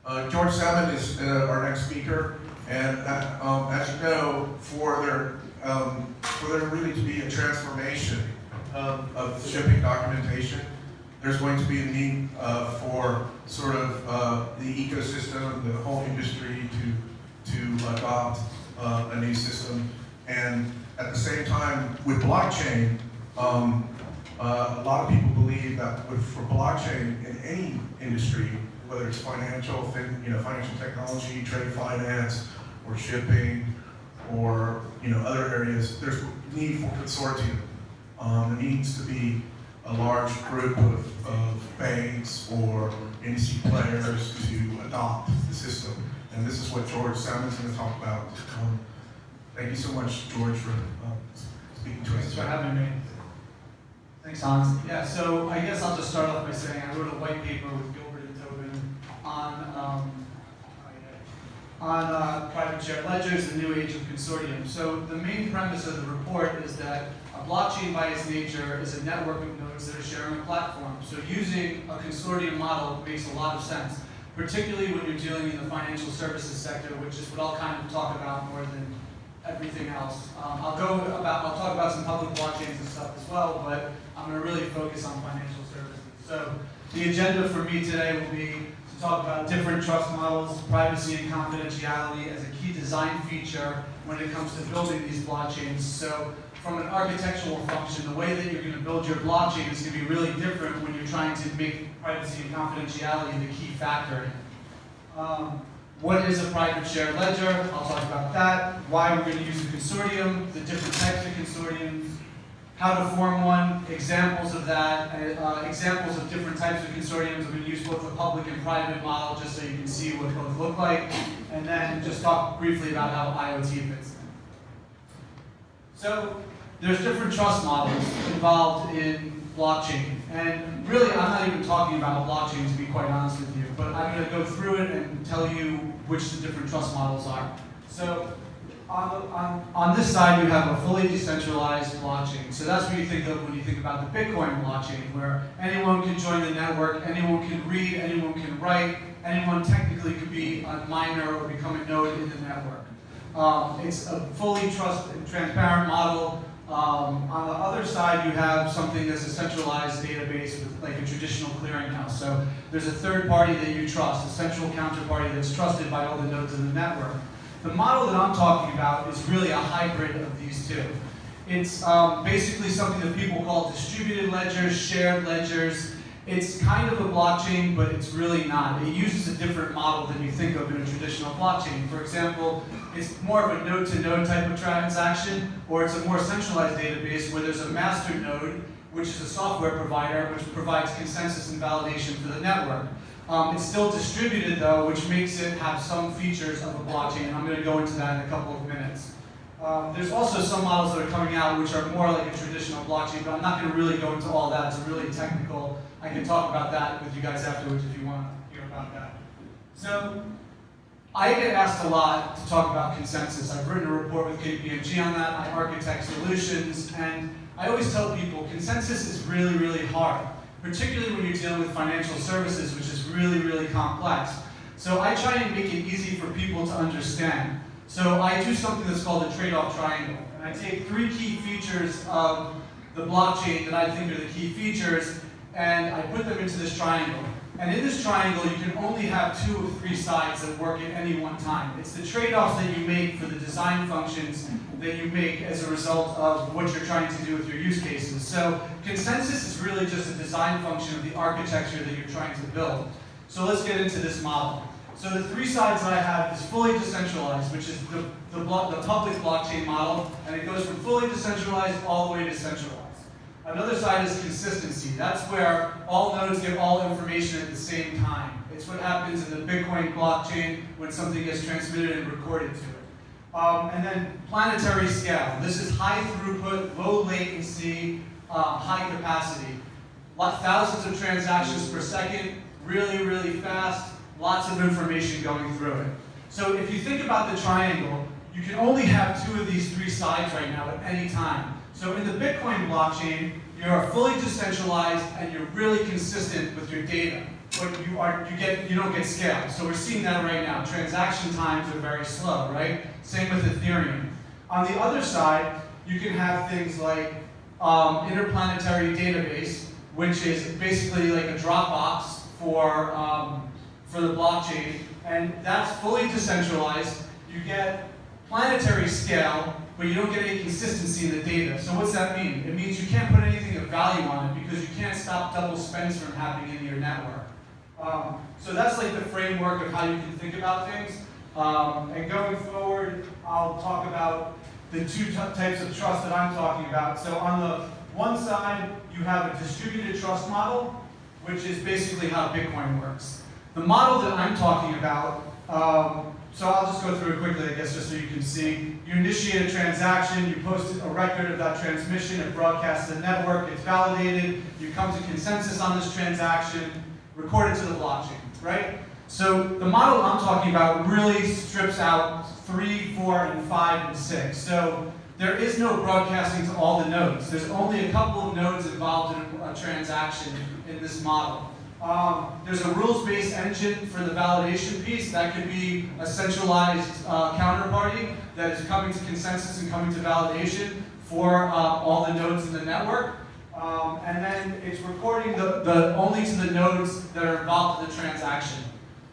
George Samman is our next speaker, and as you know, for there really to be a transformation of shipping documentation, there's going to be a need for sort of the ecosystem, the whole industry to adopt a new system. And at the same time, with blockchain, a lot of people believe that for blockchain in any industry, whether it's financial technology, trade finance, or shipping, or other areas, there's need for consortium. There needs to be a large group of banks or industry players to adopt the system. And this is what George Samman's going to talk about. Thank you so much, George, for speaking to us. Thanks for having me. Thanks, Hans. Yeah, so I guess I'll just start off by saying I wrote a white paper with Gilbert and Tobin on private shared ledgers, the new age of consortium. So the main premise of the report is that a blockchain by its nature is a network of nodes that are sharing a platform. So using a consortium model makes a lot of sense, particularly when you're dealing in the financial services sector, which is what I'll kind of talk about more than everything else. I'll talk about some public blockchains and stuff as well, but I'm going to really focus on financial services. So the agenda for me today will be to talk about different trust models, privacy and confidentiality as a key design feature when it comes to building these blockchains. So from an architectural function, the way that you're going to build your blockchain is going to be really different when you're trying to make privacy and confidentiality the key factor in it. What is a private shared ledger? I'll talk about that. Why we're going to use a consortium, the different types of consortiums, how to form one, examples of that, examples of different types of consortiums. I'm going to use both the public and private model just so you can see what both look like, and then just talk briefly about how IoT fits in. So there's different trust models involved in blockchain. And really, I'm not even talking about blockchain, to be quite honest with you, but I'm going to go through it and tell you which the different trust models are. So on this side, you have a fully decentralized blockchain. So that's what you think of when you think about the Bitcoin blockchain, where anyone can join the network, anyone can read, anyone can write, anyone technically could be a miner or become a node in the network. It's a fully trust and transparent model. On the other side, you have something that's a centralized database with like a traditional clearinghouse. So there's a third party that you trust, a central counterparty that's trusted by all the nodes in the network. The model that I'm talking about is really a hybrid of these two. It's basically something that people call distributed ledgers, shared ledgers. It's kind of a blockchain, but it's really not. It uses a different model than you think of in a traditional blockchain. For example, it's more of a node-to-node type of transaction, or it's a more centralized database where there's a master node, which is a software provider, which provides consensus and validation for the network. It's still distributed though, which makes it have some features of a blockchain, and I'm going to go into that in a couple of minutes. There's also some models that are coming out which are more like a traditional blockchain, but I'm not going to really go into all that. It's really technical. I can talk about that with you guys afterwards if you want to hear about that. So I get asked a lot to talk about consensus. I've written a report with KPMG on that. I architect solutions, and I always tell people consensus is really, really hard, particularly when you're dealing with financial services, which is really, really complex. So I try and make it easy for people to understand. So I do something that's called a trade-off triangle. And I take three key features of the blockchain that I think are the key features, and I put them into this triangle. And in this triangle, you can only have 2 of 3 sides that work at any one time. It's the trade-offs that you make for the design functions that you make as a result of what you're trying to do with your use cases. So consensus is really just a design function of the architecture that you're trying to build. So let's get into this model. So the 3 sides that I have is fully decentralized, which is the public blockchain model, and it goes from fully decentralized all the way to centralized. Another side is consistency. That's where all nodes get all information at the same time. It's what happens in the Bitcoin blockchain when something gets transmitted and recorded to it. And then planetary scale. This is high throughput, low latency, high capacity. Thousands of transactions per second, really, really fast, lots of information going through it. So if you think about the triangle, you can only have 2 of these 3 sides right now at any time. So in the Bitcoin blockchain, you're fully decentralized and you're really consistent with your data. but you don't get scale. So we're seeing that right now. Transaction times are very slow, right? Same with Ethereum. On the other side, you can have things like Interplanetary Database, which is basically like a Dropbox for the blockchain, and that's fully decentralized. You get planetary scale, but you don't get any consistency in the data. So what's that mean? It means you can't put anything of value on it because you can't stop double spends from happening in your network. So that's like the framework of how you can think about things. And going forward, I'll talk about the two types of trust that I'm talking about. So on the one side, you have a distributed trust model, which is basically how Bitcoin works. The model that I'm talking about, so I'll just go through it quickly, I guess, just so you can see. You initiate a transaction, you post a record of that transmission, it broadcasts to the network, it's validated, you come to consensus on this transaction, record it to the blockchain, right? So the model I'm talking about really strips out 3, 4, and 5, and 6. So there is no broadcasting to all the nodes. There's only a couple of nodes involved in a transaction in this model. There's a rules-based engine for the validation piece. That could be a centralized counterparty that is coming to consensus and coming to validation for all the nodes in the network. And then it's recording only to the nodes that are involved in the transaction.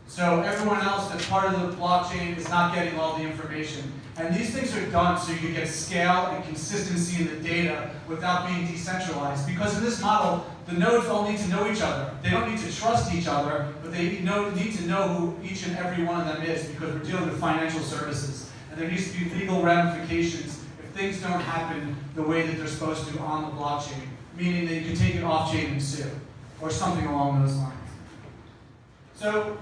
So everyone else that's part of the blockchain is not getting all the information. And these things are done so you can get scale and consistency in the data without being decentralized. Because in this model, the nodes all need to know each other. They don't need to trust each other, but they need to know who each and every one of them is, because we're dealing with financial services. And there needs to be legal ramifications if things don't happen the way that they're supposed to on the blockchain, meaning that you can take it off-chain and sue, or something along those lines. So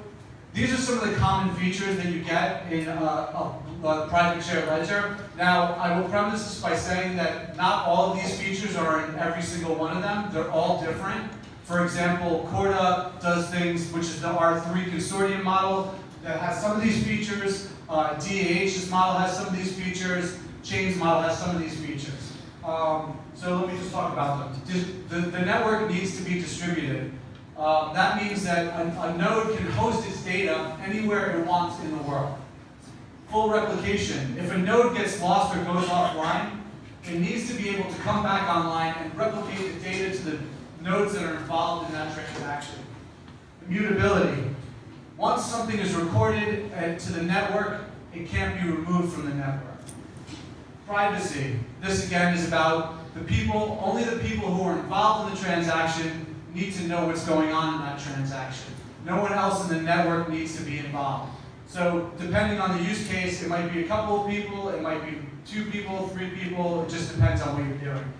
these are some of the common features that you get in a private share ledger. Now, I will premise this by saying that not all of these features are in every single one of them. They're all different. For example, Corda does things, which is the R3 consortium model, that has some of these features. DAH's model has some of these features. Chain's model has some of these features. So let me just talk about them. The network needs to be distributed. That means that a node can host its data anywhere it wants in the world. Full replication. If a node gets lost or goes offline, it needs to be able to come back online and replicate the data to the nodes that are involved in that transaction. Immutability. Once something is recorded to the network, it can't be removed from the network. Privacy. This again is about the people, only the people who are involved in the transaction need to know what's going on in that transaction. No one else in the network needs to be involved. So depending on the use case, it might be a couple of people, it might be 2 people, 3 people, it just depends on what you're doing.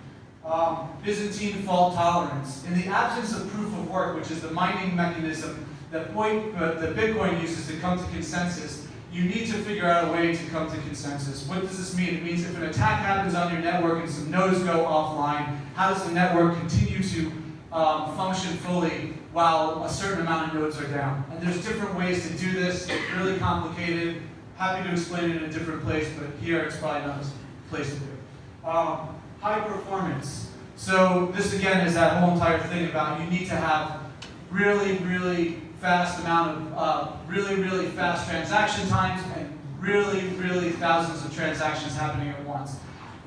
Byzantine fault tolerance. In the absence of proof of work, which is the mining mechanism that Bitcoin uses to come to consensus, you need to figure out a way to come to consensus. What does this mean? It means if an attack happens on your network and some nodes go offline, how does the network continue to function fully while a certain amount of nodes are down? And there's different ways to do this. It's really complicated. Happy to explain it in a different place, but here it's probably not the place to do it. High performance. So this again is that whole entire thing about you need to have really fast amount of really fast transaction times and really thousands of transactions happening at once.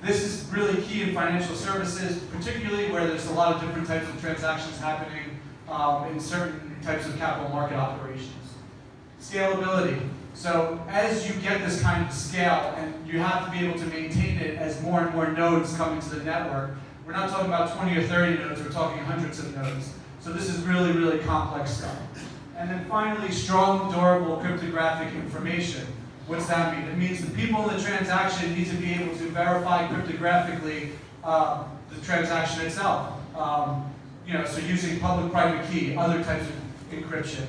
This is really key in financial services, particularly where there's a lot of different types of transactions happening in certain types of capital market operations. Scalability. So as you get this kind of scale, and you have to be able to maintain it as more and more nodes come into the network, we're not talking about 20 or 30 nodes, we're talking hundreds of nodes. So this is really complex stuff. And then finally, strong, durable cryptographic information. What's that mean? It means the people in the transaction need to be able to verify cryptographically the transaction itself. So using public-private key, other types of encryption.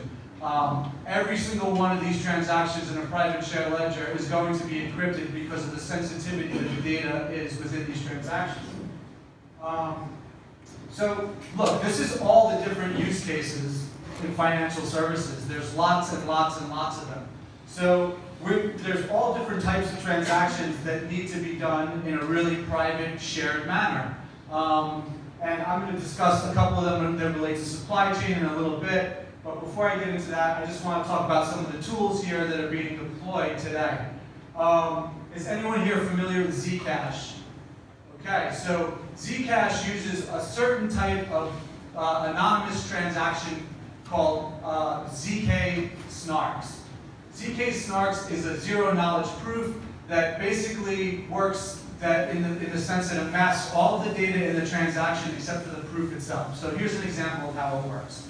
Every single one of these transactions in a private shared ledger is going to be encrypted because of the sensitivity that the data is within these transactions. So look, this is all the different use cases in financial services. There's lots and lots of them. So there's all different types of transactions that need to be done in a really private, shared manner. And I'm going to discuss a couple of them that relate to supply chain in a little bit. But before I get into that, I just want to talk about some of the tools here that are being deployed today. Is anyone here familiar with Zcash? Okay, so Zcash uses a certain type of anonymous transaction called ZK snarks. ZK snarks is a zero-knowledge proof that basically works in the sense that it masks all of the data in the transaction except for the proof itself. So here's an example of how it works.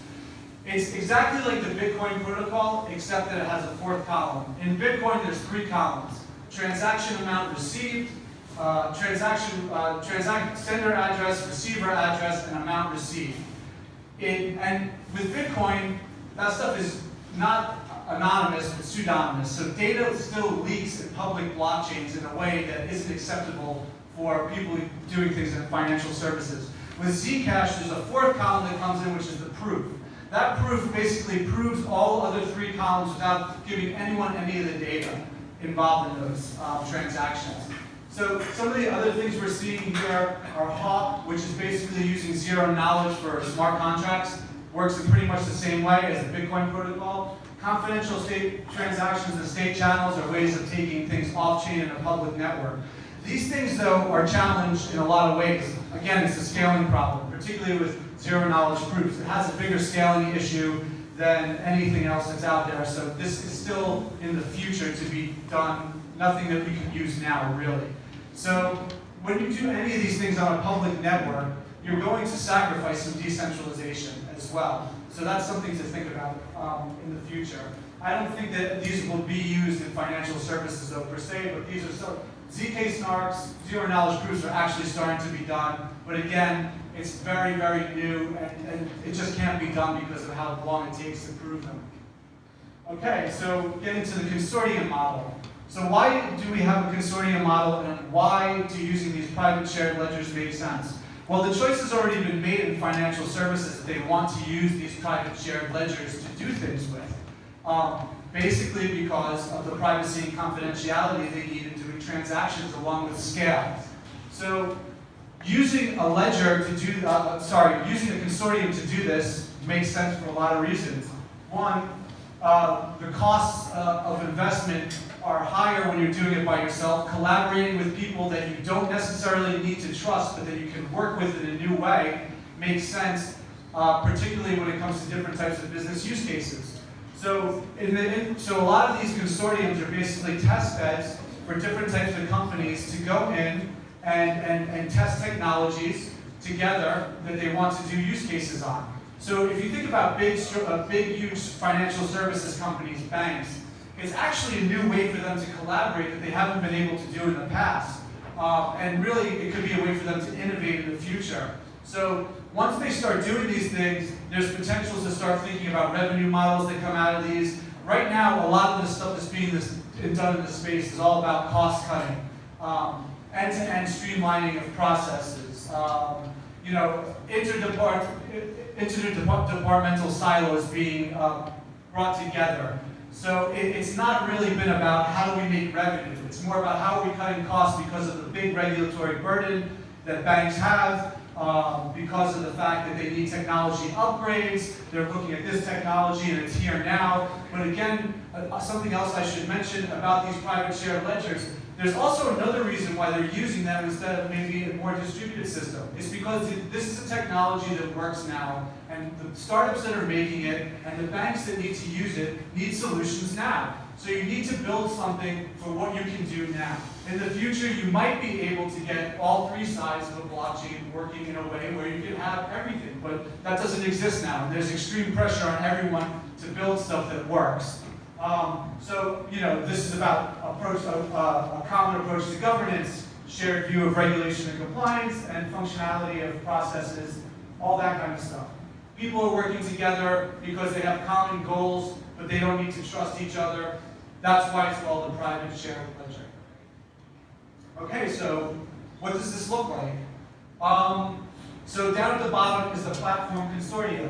It's exactly like the Bitcoin protocol, except that it has a fourth column. In Bitcoin, there's 3 columns: transaction amount received, sender address, receiver address, and amount received. And with Bitcoin, that stuff is not anonymous, but pseudonymous. So data still leaks in public blockchains in a way that isn't acceptable for people doing things in financial services. With Zcash, there's a fourth column that comes in, which is the proof. That proof basically proves all other 3 columns without giving anyone any of the data involved in those transactions. So some of the other things we're seeing here are Hawk, which is basically using zero knowledge for smart contracts. Works in pretty much the same way as the Bitcoin protocol. Confidential state transactions and state channels are ways of taking things off-chain in a public network. These things, though, are challenged in a lot of ways. Again, it's a scaling problem, particularly with zero-knowledge proofs. It has a bigger scaling issue than anything else that's out there, so this is still in the future to be done, nothing that we can use now, really. So when you do any of these things on a public network, you're going to sacrifice some decentralization as well. So that's something to think about in the future. I don't think that these will be used in financial services, though, per se, but these are so. ZK snarks, zero-knowledge proofs are actually starting to be done, but again, it's very, very new, and it just can't be done because of how long it takes to prove them. Okay, so getting to the consortium model. So why do we have a consortium model, and why do using these private shared ledgers make sense? Well, the choice has already been made in financial services that they want to use these private shared ledgers to do things with. Basically because of the privacy and confidentiality they need in doing transactions along with scale. So using a ledger to do, using a consortium to do this makes sense for a lot of reasons. One, the costs of investment are higher when you're doing it by yourself. Collaborating with people that you don't necessarily need to trust, but that you can work with in a new way makes sense, particularly when it comes to different types of business use cases. So, so a lot of these consortiums are basically test beds for different types of companies to go in and test technologies together that they want to do use cases on. So if you think about big, huge financial services companies, banks, it's actually a new way for them to collaborate that they haven't been able to do in the past. And really, it could be a way for them to innovate in the future. So once they start doing these things, there's potential to start thinking about revenue models that come out of these. Right now, a lot of the stuff that's being done in this space is all about cost cutting, end-to-end streamlining of processes, interdepartmental silos being brought together. So it's not really been about how do we make revenue. It's more about how are we cutting costs because of the big regulatory burden that banks have, because of the fact that they need technology upgrades. They're looking at this technology and it's here now. But again, something else I should mention about these private shared ledgers, there's also another reason why they're using them instead of maybe a more distributed system. It's because this is a technology that works now, and the startups that are making it and the banks that need to use it need solutions now. So you need to build something for what you can do now. In the future, you might be able to get all 3 sides of a blockchain working in a way where you can have everything, but that doesn't exist now. And there's extreme pressure on everyone to build stuff that works. This is about a common approach to governance, shared view of regulation and compliance, and functionality of processes, all that kind of stuff. People are working together because they have common goals, but they don't need to trust each other. That's why it's called a private shared ledger. Okay, so what does this look like? So down at the bottom is the platform consortia.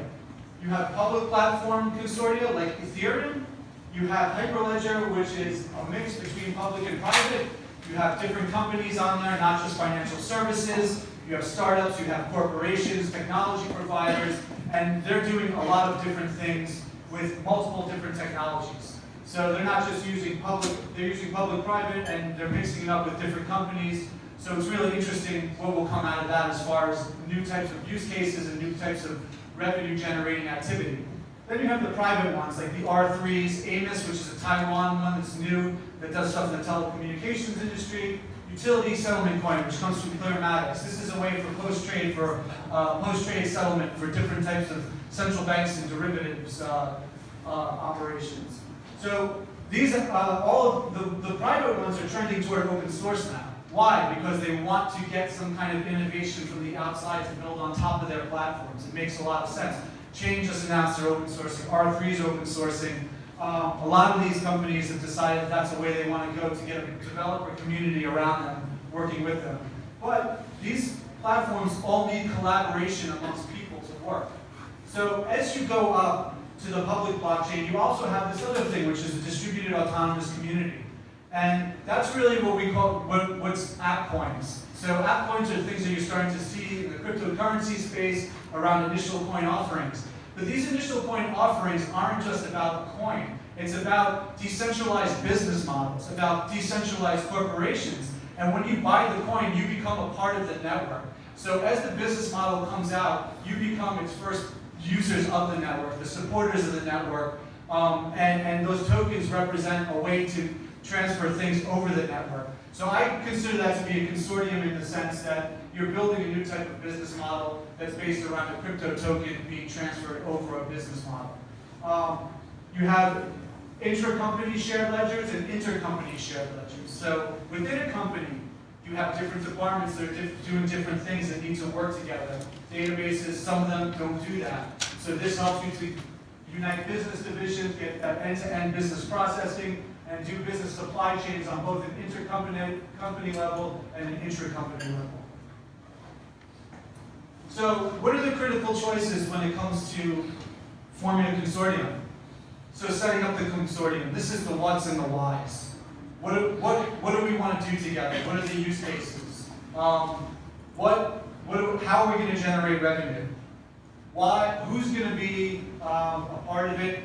You have public platform consortia like Ethereum. You have Hyperledger, which is a mix between public and private. You have different companies on there, not just financial services. You have startups, you have corporations, technology providers, and they're doing a lot of different things with multiple different technologies. So they're not just using public, they're using public-private, and they're mixing it up with different companies. So it's really interesting what will come out of that as far as new types of use cases and new types of revenue-generating activity. Then you have the private ones, like the R3s, Amos, which is a Taiwan one that's new, that does stuff in the telecommunications industry. Utility settlement coin, which comes from Clearmatics. This is a way for post-trade settlement for different types of central banks and derivatives operations. So these, all of the private ones are trending toward open source now. Why? Because they want to get some kind of innovation from the outside to build on top of their platforms. It makes a lot of sense. Chain just announced their open sourcing. R3 is open sourcing. A lot of these companies have decided that's the way they want to go to get a developer community around them, working with them. But these platforms all need collaboration amongst people to work. So as you go up to the public blockchain, you also have this other thing, which is a distributed autonomous community. And that's really what we call, what's app coins. So app coins are things that you're starting to see in the cryptocurrency space around initial coin offerings. But these initial coin offerings aren't just about the coin. It's about decentralized business models, about decentralized corporations. And when you buy the coin, you become a part of the network. So as the business model comes out, you become its first users of the network, the supporters of the network, and those tokens represent a way to transfer things over the network. So I consider that to be a consortium in the sense that you're building a new type of business model that's based around a crypto token being transferred over a business model. You have intra-company shared ledgers and intercompany shared ledgers. So within a company, you have different departments that are doing different things that need to work together. Databases, some of them don't do that. So this helps you to unite business divisions, get that end-to-end business processing, and do business supply chains on both an intercompany level and an intra-company level. So what are the critical choices when it comes to forming a consortium? So setting up the consortium, this is the what's and the whys. What do we want to do together? What are the use cases? How are we going to generate revenue? Why? Who's going to be a part of it?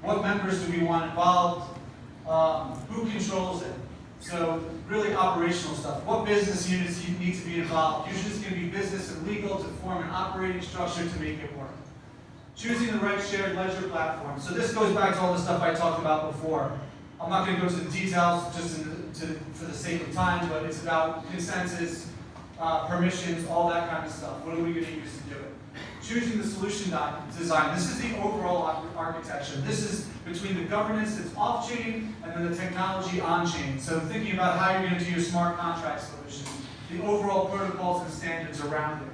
What members do we want involved? Who controls it? So really operational stuff. What business units need to be involved? Usually it's going to be business and legal to form an operating structure to make it work. Choosing the right shared ledger platform. So this goes back to all the stuff I talked about before. I'm not going to go to the details just for the sake of time, but it's about consensus, permissions, all that kind of stuff. What are we going to use to do it? Choosing the solution design. This is the overall architecture. This is between the governance that's off-chain and then the technology on-chain. So thinking about how you're going to do your smart contract solution, the overall protocols and standards around it.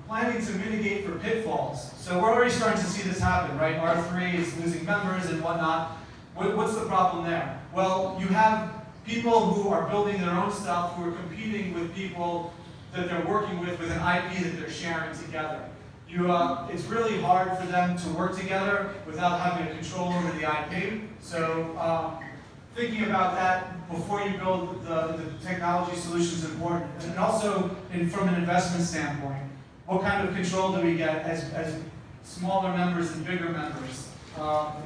Planning to mitigate for pitfalls. So we're already starting to see this happen, right? R3 is losing members and whatnot. What's the problem there? Well, you have people who are building their own stuff who are competing with people that they're working with an IP that they're sharing together. It's really hard for them to work together without having a control over the IP. So thinking about that before you build the technology solution is important. And also, from an investment standpoint, what kind of control do we get as smaller members and bigger members?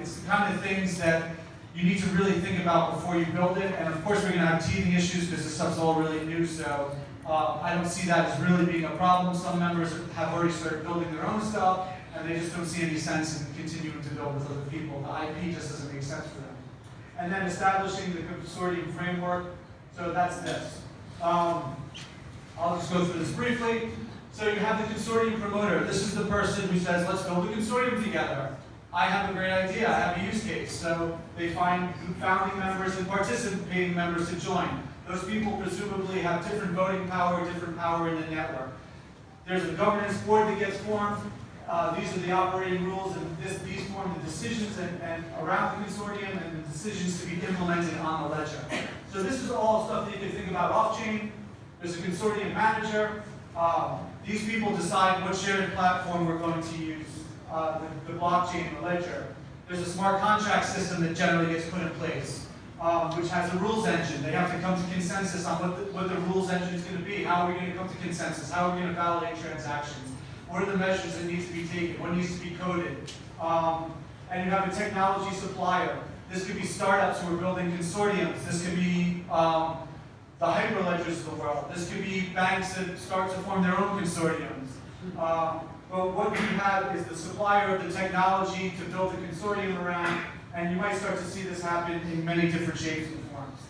It's the kind of things that you need to really think about before you build it. And of course, we're going to have teething issues because this stuff's all really new. So I don't see that as really being a problem. Some members have already started building their own stuff, and they just don't see any sense in continuing to build with other people. The IP just doesn't make sense for them. And then establishing the consortium framework. So that's this. I'll just go through this briefly. So you have the consortium promoter. This is the person who says, let's build a consortium together. I have a great idea. I have a use case. So they find founding members and participating members to join. Those people presumably have different voting power, different power in the network. There's a governance board that gets formed. These are the operating rules, and these form the decisions and around the consortium and the decisions to be implemented on the ledger. So this is all stuff that you can think about off-chain. There's a consortium manager. These people decide what shared platform we're going to use, the blockchain, the ledger. There's a smart contract system that generally gets put in place, which has a rules engine. They have to come to consensus on what the rules engine is going to be. How are we going to come to consensus? How are we going to validate transactions? What are the measures that need to be taken? What needs to be coded? and you have a technology supplier. This could be startups who are building consortiums. This could be the hyperledgers of the world. This could be banks that start to form their own consortiums. But what you have is the supplier of the technology to build a consortium around, and you might start to see this happen in many different shapes and forms.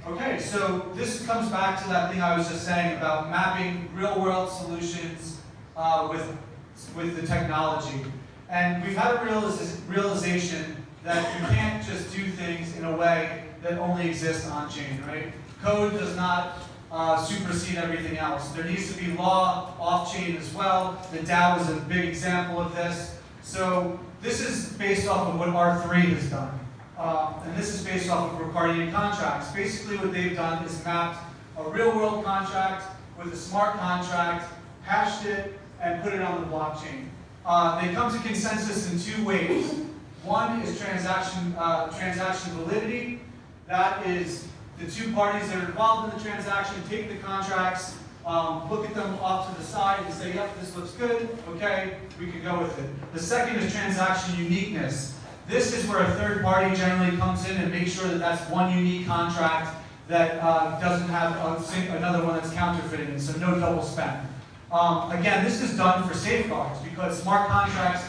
Okay, so this comes back to that thing I was just saying about mapping real-world solutions with the technology. And we've had a realization that you can't just do things in a way that only exists on-chain, right? Code does not supersede everything else. There needs to be law off-chain as well. The DAO is a big example of this. So this is based off of what R3 has done. And this is based off of Ricardian contracts. Basically what they've done is mapped a real-world contract with a smart contract, hashed it, and put it on the blockchain. They come to consensus in two ways. One is transaction validity. That is the two parties that are involved in the transaction take the contracts, look at them off to the side and say, yep, this looks good, okay, we can go with it. The second is transaction uniqueness. This is where a third party generally comes in and makes sure that that's one unique contract that doesn't have another one that's counterfeiting, so no double spend. Again, this is done for safeguards because smart contracts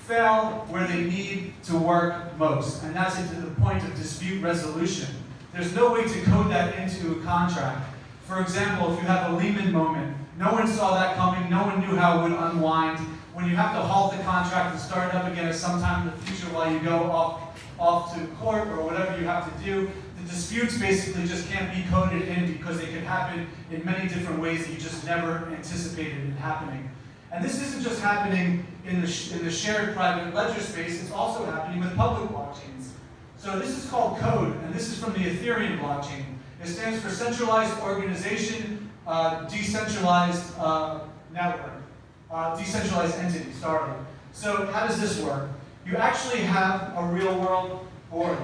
fail where they need to work most, and that's to the point of dispute resolution. There's no way to code that into a contract. For example, if you have a Lehman moment, no one saw that coming, no one knew how it would unwind. When you have to halt the contract and start it up again at some time in the future while you go off to court or whatever you have to do, the disputes basically just can't be coded in because they can happen in many different ways that you just never anticipated it happening. And this isn't just happening in the shared private ledger space, it's also happening with public blockchains. So this is called code, and this is from the Ethereum blockchain. It stands for Centralized Organization, Decentralized Network, Decentralized Entity, sorry. So how does this work? You actually have a real-world board,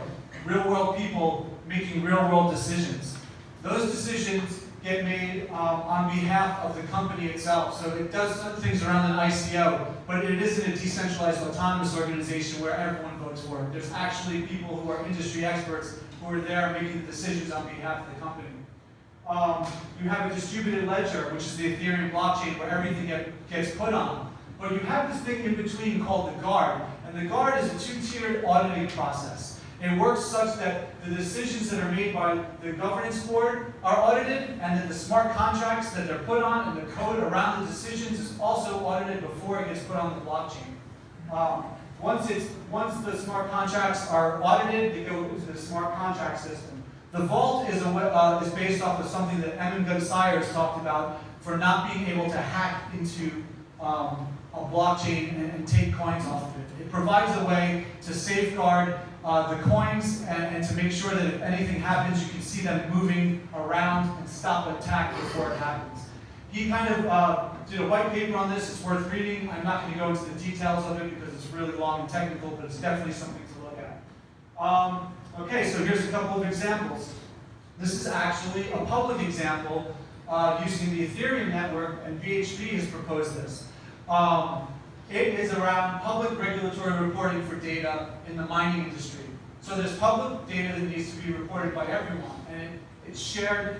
real-world people making real-world decisions. Those decisions get made on behalf of the company itself. So it does some things around an ICO, but it isn't a decentralized autonomous organization where everyone votes for it. There's actually people who are industry experts who are there making the decisions on behalf of the company. You have a distributed ledger, which is the Ethereum blockchain where everything gets put on. But you have this thing in between called the guard, and the guard is a two-tiered auditing process. It works such that the decisions that are made by the governance board are audited, and that the smart contracts that they're put on and the code around the decisions is also audited before it gets put on the blockchain. Once the smart contracts are audited, they go into the smart contract system. The vault is based off of something that Emin Gunsayer talked about for not being able to hack into a blockchain and take coins off of it. It provides a way to safeguard the coins and to make sure that if anything happens, you can see them moving around and stop an attack before it happens. He kind of did a white paper on this. It's worth reading. I'm not going to go into the details of it because it's really long and technical, but it's definitely something to look at. Okay, so here's a couple of examples. This is actually a public example using the Ethereum network, and VHP has proposed this. It is around public regulatory reporting for data in the mining industry. So there's public data that needs to be reported by everyone, and it's shared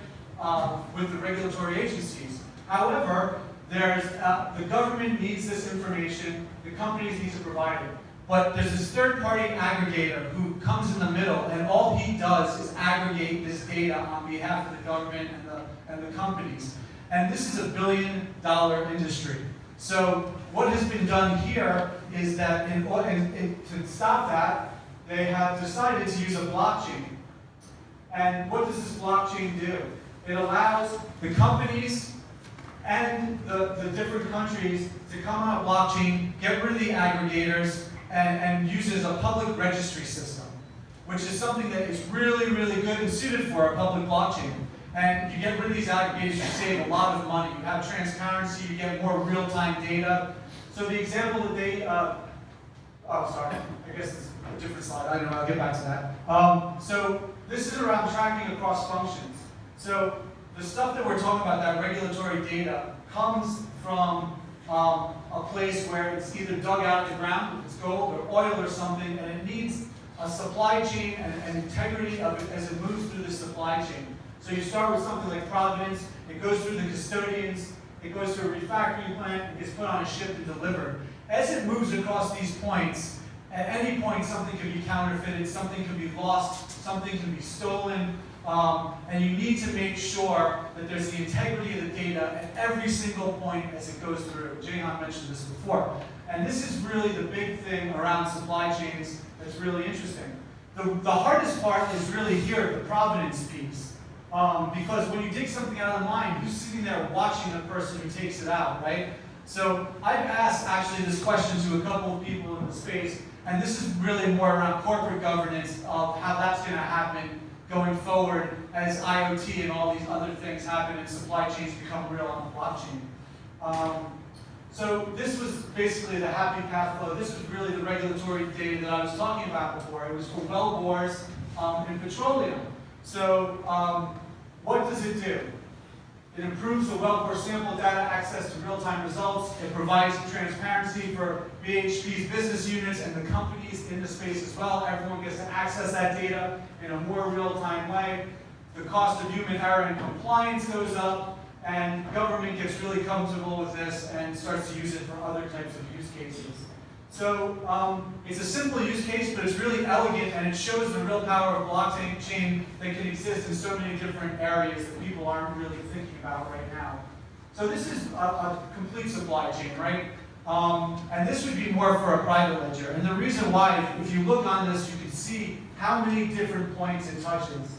with the regulatory agencies. However, the government needs this information, the companies need to provide it. But there's this third-party aggregator who comes in the middle, and all he does is aggregate this data on behalf of the government and the companies. And this is a billion-dollar industry. So what has been done here is that to stop that, they have decided to use a blockchain. And what does this blockchain do? It allows the companies and the different countries to come on a blockchain, get rid of the aggregators, and use it as a public registry system, which is something that is really, really good and suited for a public blockchain. And if you get rid of these aggregators, you save a lot of money. You have transparency, you get more real-time data. So the example that they, oh, sorry, I guess it's a different slide. I don't know, I'll get back to that. So this is around tracking across functions. So the stuff that we're talking about, that regulatory data, comes from a place where it's either dug out of the ground, if it's gold or oil or something, and it needs a supply chain and integrity of it as it moves through the supply chain. So you start with something like provenance, it goes through the custodians, it goes to a refactoring plant, it gets put on a ship and delivered. As it moves across these points, at any point something can be counterfeited, something can be lost, something can be stolen, and you need to make sure that there's the integrity of the data at every single point as it goes through. Jehan mentioned this before. And this is really the big thing around supply chains that's really interesting. The hardest part is really here, the provenance piece. Because when you dig something out of the mine, you're sitting there watching the person who takes it out, right? So I've asked actually this question to a couple of people in the space, and this is really more around corporate governance of how that's going to happen going forward as IoT and all these other things happen and supply chains become real on the blockchain. So this was basically the happy path flow. This was really the regulatory data that I was talking about before. It was for well bores in petroleum. So what does it do? It improves the wellbore sample data access to real-time results. It provides transparency for BHP's business units and the companies in the space as well. Everyone gets to access that data in a more real-time way. The cost of human error and compliance goes up, and government gets really comfortable with this and starts to use it for other types of use cases. So it's a simple use case, but it's really elegant, and it shows the real power of blockchain that can exist in so many different areas that people aren't really thinking about right now. So this is a complete supply chain, right? And this would be more for a private ledger. And the reason why, if you look on this, you can see how many different points it touches,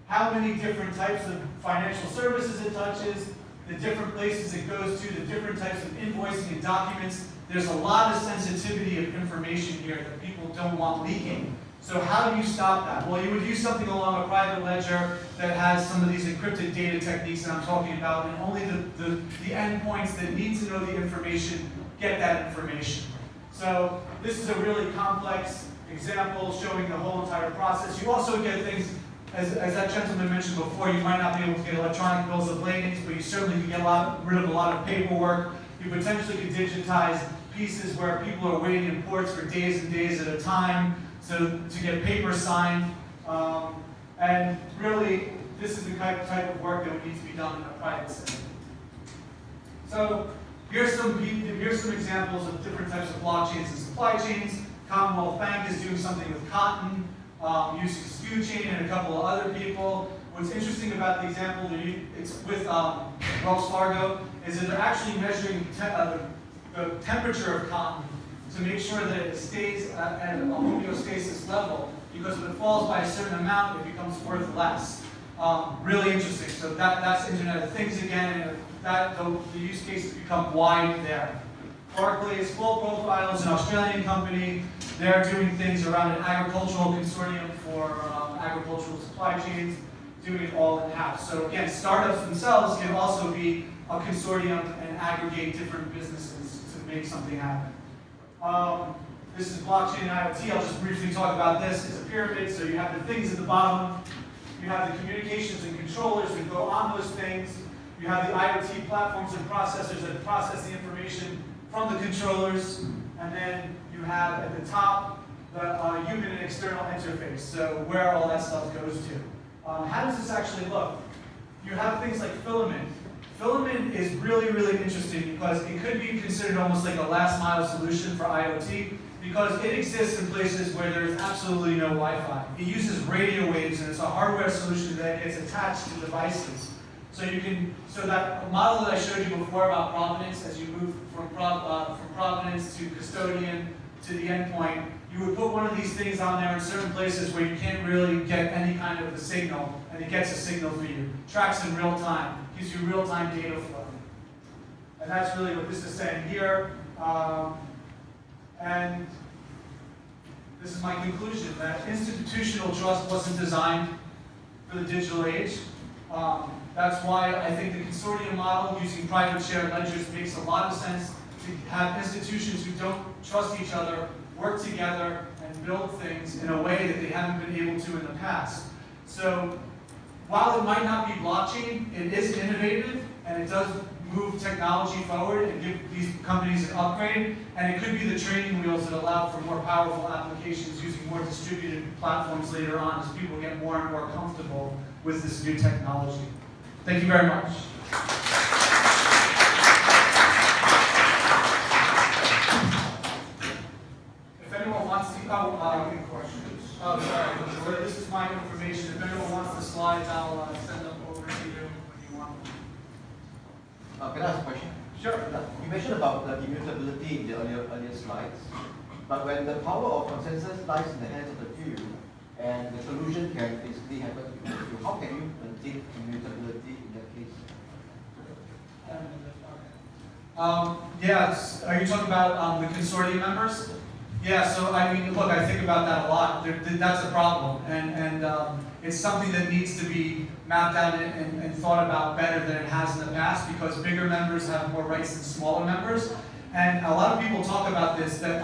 how many different types of financial services it touches, the different places it goes to, the different types of invoicing and documents. There's a lot of sensitivity of information here that people don't want leaking. So how do you stop that? Well, you would use something along a private ledger that has some of these encrypted data techniques that I'm talking about, and only the endpoints that need to know the information get that information. So this is a really complex example showing the whole entire process. You also get things, as that gentleman mentioned before, you might not be able to get electronic bills of ladings, but you certainly can get rid of a lot of paperwork. You potentially can digitize pieces where people are waiting in ports for days and days at a time, so to get paper signed. And really, this is the type of work that would need to be done in a private setting. So here's some examples of different types of blockchains and supply chains. Commonwealth Bank is doing something with cotton, using SKU Chain and a couple of other people. What's interesting about the example, it's with Wells Fargo, is that they're actually measuring the temperature of cotton to make sure that it stays at a homeostasis level, because if it falls by a certain amount, it becomes worth less. Really interesting. So that's Internet of Things again, and the use cases become wide there. Barclays, Full Profile is an Australian company. They're doing things around an agricultural consortium for agricultural supply chains, doing it all in-house. So again, startups themselves can also be a consortium and aggregate different businesses to make something happen. This is blockchain and IoT. I'll just briefly talk about this. It's a pyramid, so you have the things at the bottom. You have the communications and controllers that go on those things. You have the IoT platforms and processors that process the information from the controllers. And then you have at the top the human and external interface, so where all that stuff goes to. How does this actually look? You have things like Filament. Filament is really, really interesting because it could be considered almost like a last mile solution for IoT, because it exists in places where there's absolutely no Wi-Fi. It uses radio waves, and it's a hardware solution that gets attached to devices. So that model that I showed you before about provenance, as you move from provenance to custodian to the endpoint, you would put one of these things on there in certain places where you can't really get any kind of a signal, and it gets a signal for you. Tracks in real time, gives you real-time data flow. And that's really what this is saying here. And this is my conclusion, that institutional trust wasn't designed for the digital age. That's why I think the consortium model using private shared ledgers makes a lot of sense, to have institutions who don't trust each other work together and build things in a way that they haven't been able to in the past. So while it might not be blockchain, it is innovative, and it does move technology forward and give these companies an upgrade, and it could be the training wheels that allow for more powerful applications using more distributed platforms later on as people get more and more comfortable with this new technology. Thank you very much. If anyone wants to, Any questions? sorry, this is my information. If anyone wants the slides, I'll send them over to you when you want them. Can I ask a question? Sure. You mentioned about the immutability in the earlier slides, but when the power of consensus lies in the hands of the few, and the solution can basically happen to the few, how can you maintain immutability in that case? Yes. Are you talking about the consortium members? Yeah. So I mean, look, I think about that a lot. That's a problem, and it's something that needs to be mapped out and thought about better than it has in the past, because bigger members have more rights than smaller members. And a lot of people talk about this, that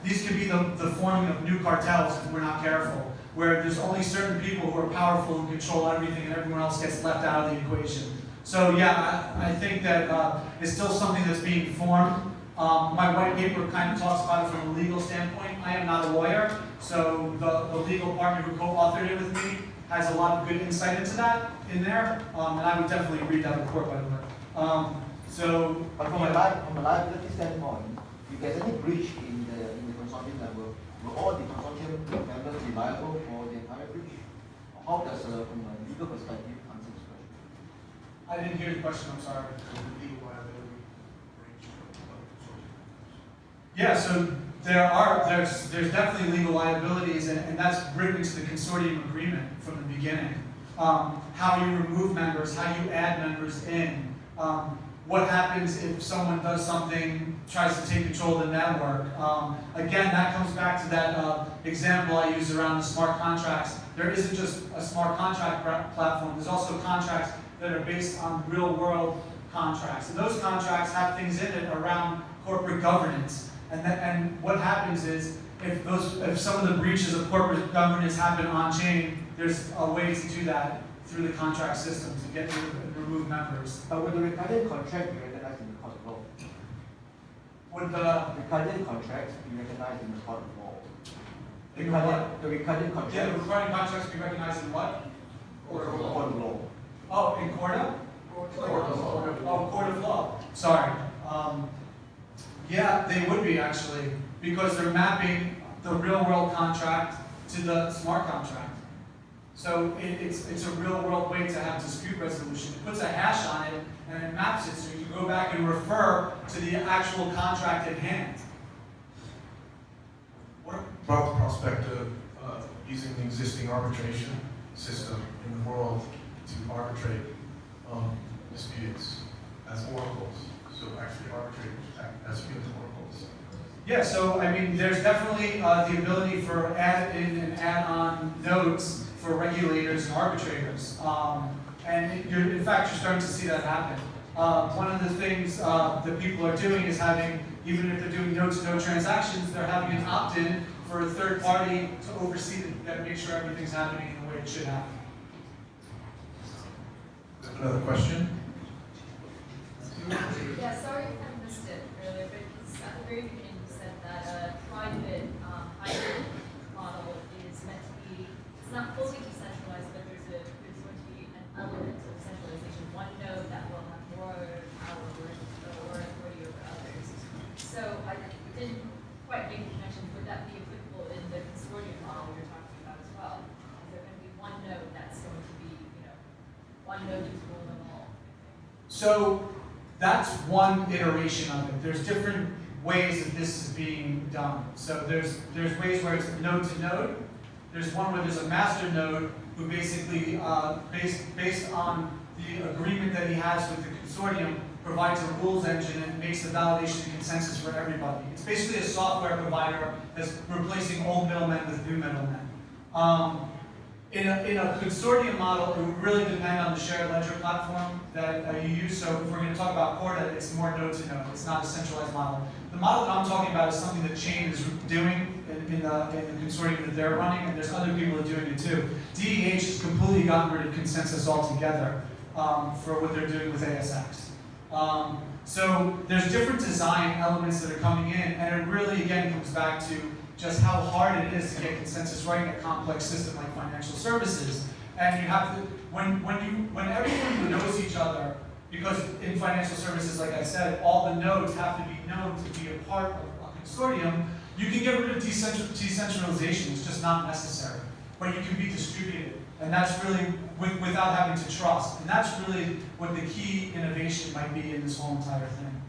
these could be the forming of new cartels if we're not careful, where there's only certain people who are powerful and control everything and everyone else gets left out of the equation. So yeah, I think that it's still something that's being formed. My white paper kind of talks about it from a legal standpoint. I am not a lawyer, so the legal partner who co-authored it with me has a lot of good insight into that in there, and I would definitely read that report, by the way. But from a liability standpoint, if there's any breach in the consortium level, will all the consortium members be liable for the entire breach? How does, from a legal perspective, answer this question? I didn't hear the question, I'm sorry. Legal liability breach of consortium. Yeah, so there's definitely legal liabilities, and that's written into the consortium agreement from the beginning. How you remove members, how you add members in, what happens if someone does something, tries to take control of the network. Again, that comes back to that example I used around the smart contracts. There isn't just a smart contract platform, there's also contracts that are based on real world contracts. And those contracts have things in it around corporate governance. And what happens is, if some of the breaches of corporate governance happen on chain, there's a way to do that through the contract system to get rid of and remove members. But would the Replication contract be recognized in the court of law? Would the Replication contract be recognized in the court of law? In what? The Replication contract. Yeah, the recording contracts be recognized in what? Court of law. Oh, in Corda? Oh, court of law. Sorry. Yeah, they would be actually, because they're mapping the real world contract to the smart contract. So it's a real world way to have dispute resolution. It puts a hash on it and it maps it so you can go back and refer to the actual contract at hand. What about the prospect of using the existing arbitration system in the world to arbitrate disputes as oracles? So actually arbitrators act as field oracles. Yeah, so I mean, there's definitely the ability for add-in and add-on nodes for regulators and arbitrators. In fact, you're starting to see that happen. One of the things that people are doing is having, even if they're doing node-to-node transactions, they're having an opt-in for a third party to oversee that, make sure everything's happening in the way it should happen. Another question? Yeah, sorry if I missed it earlier, but at the very beginning you said that a private hybrid model is meant to be, it's not fully decentralized, but there's going to be an element of centralization, one node that will have more power or authority over others. So I didn't quite make the connection. Would that be applicable in the consortium model you're talking about as well? Is there going to be one node that's going to be, one node to rule them all? So that's one iteration of it. There's different ways that this is being done. So there's ways where it's node to node. There's one where there's a master node who basically, based on the agreement that he has with the consortium, provides a rules engine and makes the validation and consensus for everybody. It's basically a software provider that's replacing old middlemen with new middlemen. In a consortium model, it would really depend on the shared ledger platform that you use. So if we're going to talk about Corda, it's more node to node. It's not a centralized model. The model that I'm talking about is something that Chain is doing in the consortium that they're running, and there's other people that are doing it too. DEH has completely gotten rid of consensus altogether for what they're doing with ASX. So there's different design elements that are coming in, and it really, again, comes back to just how hard it is to get consensus right in a complex system like financial services. And you have to, when everyone knows each other, because in financial services, like I said, all the nodes have to be known to be a part of a consortium, you can get rid of decentralization, it's just not necessary. But you can be distributed, and that's really, without having to trust. And that's really what the key innovation might be in this whole entire thing.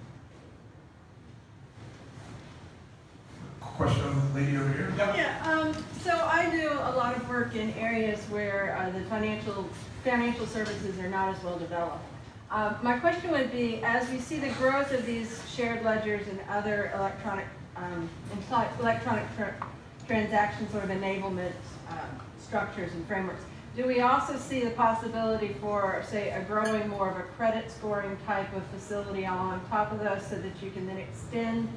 Question on the lady over here? Yep. Yeah, so I do a lot of work in areas where the financial services are not as well developed. My question would be, as we see the growth of these shared ledgers and other electronic transaction sort of enablement structures and frameworks, do we also see the possibility for, say, a growing more of a credit scoring type of facility on top of those so that you can then extend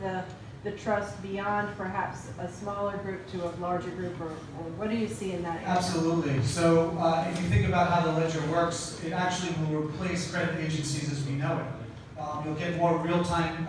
the trust beyond perhaps a smaller group to a larger group, or what do you see in that area? Absolutely. So if you think about how the ledger works, it actually will replace credit agencies as we know it. You'll get more real-time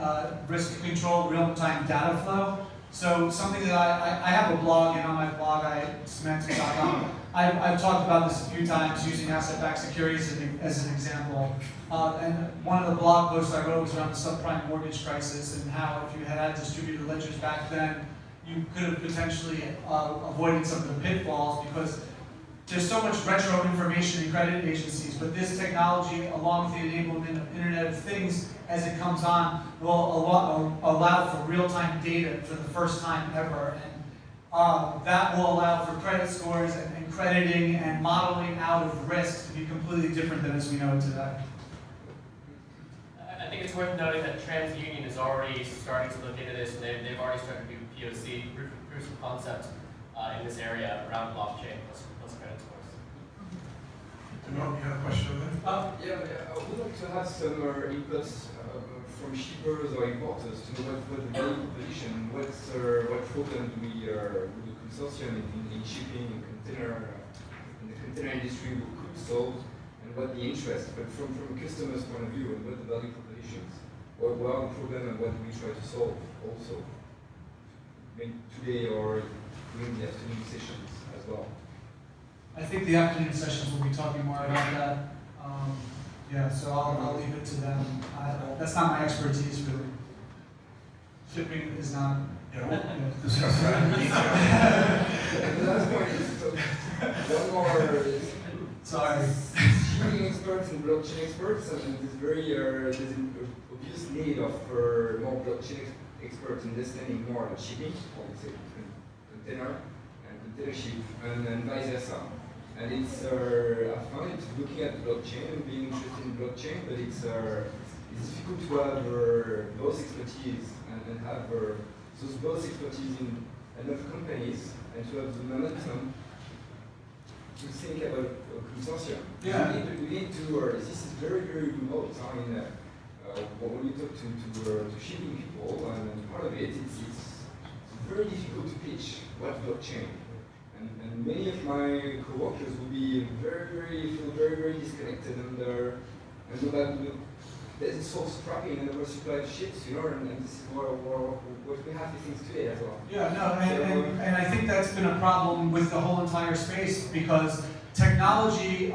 risk control, real-time data flow. So something that I have a blog, and on my blog, cement.com, I've talked about this a few times using asset-backed securities as an example. And one of the blog posts I wrote was around the subprime mortgage crisis and how if you had distributed ledgers back then, you could have potentially avoided some of the pitfalls, because there's so much retro information in credit agencies, but this technology, along with the enablement of Internet of Things as it comes on, will allow for real-time data for the first time ever. And that will allow for credit scores and crediting and modeling out of risk to be completely different than as we know it today. I think it's worth noting that TransUnion is already starting to look into this, and they've already started to do POC, proofs of concept, in this area around blockchain plus credit scores. Timon, you have a question over there? I would like to have some inputs from shippers or importers to know what the value proposition, what problem do the consortium in shipping and in the container industry could solve, and what the interest, but from a customer's point of view, and what the value propositions, what are the problem and what do we try to solve also, maybe today or during the afternoon sessions as well. I think the afternoon sessions will be talking more about that. Yeah, so I'll leave it to them. That's not my expertise, really. Shipping is not. Yeah, we'll discuss that in detail. And the last point is one more. Sorry. Shipping experts and blockchain experts, and there's an obvious need of more blockchain experts understanding more about shipping, or let's say container and container ship, and vice versa. And it's I found it looking at blockchain and being interested in blockchain, but it's difficult to have both expertise and have those both expertise in enough companies, and to have the momentum to think about consortia. Yeah. We need to. This is very remote. I mean, when you talk to shipping people, and part of it's very difficult to pitch what blockchain. And many of my co-workers will be feel very disconnected, and know that there's this whole scrapping and oversupply of ships, you know, and this is what we have to think today as well. Yeah, no, and I think that's been a problem with the whole entire space, because technology,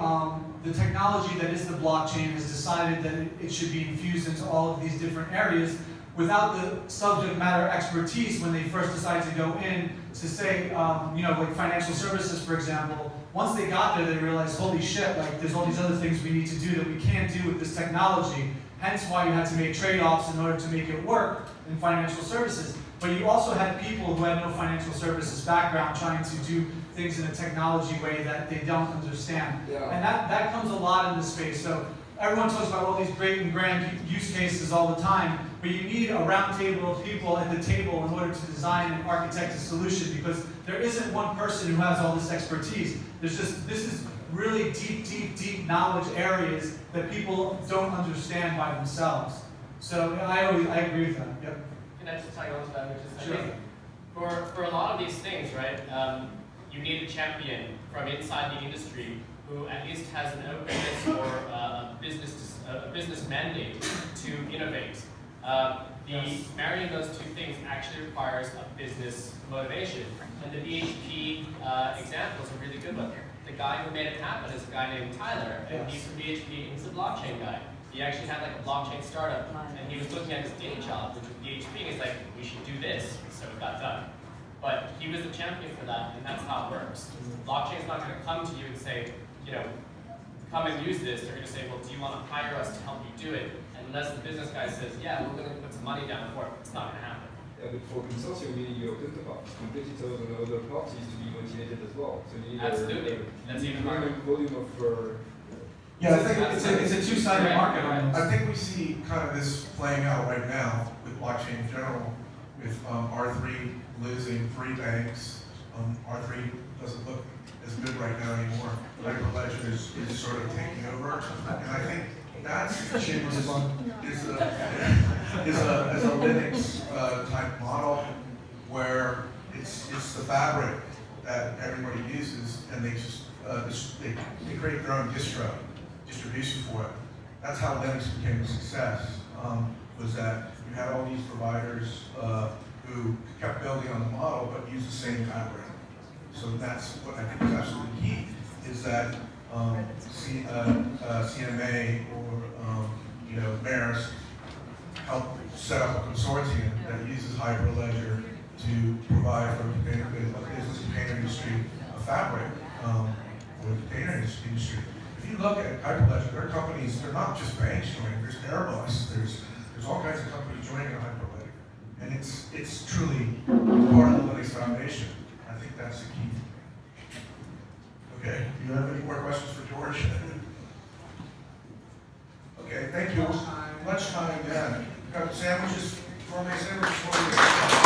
the technology that is the blockchain has decided that it should be infused into all of these different areas without the subject matter expertise when they first decided to go in to say, like financial services, for example. Once they got there, they realized, holy shit, like there's all these other things we need to do that we can't do with this technology. Hence why you had to make trade-offs in order to make it work in financial services. But you also had people who had no financial services background trying to do things in a technology way that they don't understand. Yeah. And that comes a lot in this space. So everyone talks about all these great and grand use cases all the time, but you need a round table of people at the table in order to design and architect a solution, because there isn't one person who has all this expertise. This is really deep knowledge areas that people don't understand by themselves. So I agree with that. Yep. Can I just tag on to that, which is, Sure. I think for a lot of these things, right, you need a champion from inside the industry who at least has an openness or a business mandate to innovate. Marrying those two things actually requires a business motivation. And the BHP example is a really good one. The guy who made it happen is a guy named Tyler, and he's from BHP, and he's a blockchain guy. He actually had like a blockchain startup, and he was looking at his day job, which was BHP, and he's like, we should do this, so it got done. But he was the champion for that, and that's how it works. Blockchain's not going to come to you and say, you know, come and use this. They're going to say, well, do you want to hire us to help you do it? And unless the business guy says, yeah, we're going to put some money down for it, it's not going to happen. Yeah, but for consortium, you need your counterparts, competitors and other parties to be motivated as well. So you need Absolutely. That's even harder. volume of Yeah, I think It's a two-sided market on I think we see kind of this playing out right now with blockchain in general, with R3 losing 3 banks. R3 doesn't look as good right now anymore. Hyperledger is sort of taking over, and I think that's is a Linux type model where it's the fabric that everybody uses, and they just they create their own distribution for it. That's how Linux became a success. Was that you had all these providers who kept building on the model but used the same fabric. So that's what I think is absolutely key, is that CMA or Maris help set up a consortium that uses Hyperledger to provide for the business container industry a fabric for the container industry. If you look at Hyperledger, there are companies, they're not just banks joining, there's Airbus, there's all kinds of companies joining on Hyperledger. And it's truly part of the Linux Foundation. I think that's the key. Okay, do you have any more questions for George? Okay, thank you. Lunchtime, yeah. Got sandwiches, gourmet sandwiches for you.